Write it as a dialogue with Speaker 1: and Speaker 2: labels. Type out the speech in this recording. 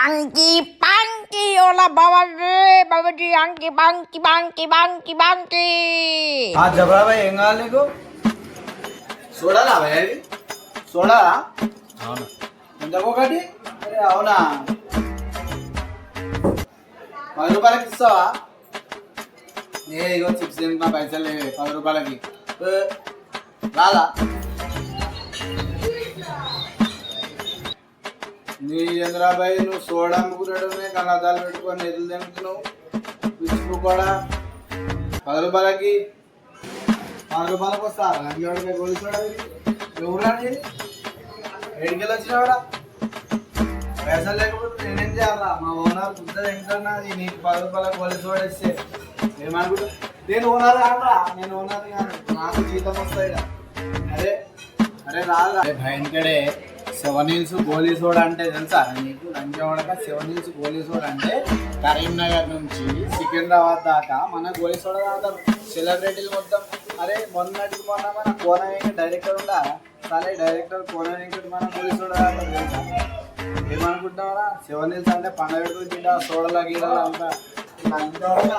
Speaker 1: Banky, banky, hola babaji, banky, banky, banky, banky, banky.
Speaker 2: జబరా భాయ్ ఏం కావాలి నీకు చూడాలా భయ్ అది చూడాలా
Speaker 3: అవును
Speaker 2: ఎంతకొకటి అరే అవునా 10 రూపాయలకి ఇస్తావా ఇగో చిప్స్ తింటున్నా పైసలు లేవే 10 రూపాయలకి రాలా నీ చంద్రాబాయి నువ్వు సోడా అమ్ముకున్నాడమే కళ్ళద్దాలు పెట్టుకొని ఎదురు తింటున్నావు పిచ్చుకు కూడా 10 రూపాయలకి 10 రూపాయలకు వస్తా రంగి గోలి సోడా ఎవరా నేను ఏడికెళ్ళి వచ్చినావాడా పైసలు లేకపోతే నేనేం చేయాలా మా ఓనర్ గుద్ద తింటున్నా నీకు 10 రూపాయలకు గోలి సోడా ఇస్తే ఏమనుకుంటా నేను ఓనర్ కాదురా నేను ఓనర్ కాదు నాకు జీతం వస్తాయి అరే అరే రాదా భయంకడే 7 Hills గోలీ సోడా అంటే తెలుసా నీకు లంచవడక 7 Hills గోలీ సోడా అంటే కరీంనగర్ నుంచి సికింద్రాబాద్ దాకా మన గోలీ సోడా తాగుతారు సెలబ్రిటీలు మొత్తం అరే మొన్నటికి మొన్న మన కోన వెంకట డైరెక్టర్ ఉందా సరే డైరెక్టర్ కోన వెంకట మన గోలీ సోడా తాగుతారు తెలుసా ఏమనుకుంటున్నారా 7 Hills అంటే పండగ గురించి సోడలా గీడలు అంతా లంచవడక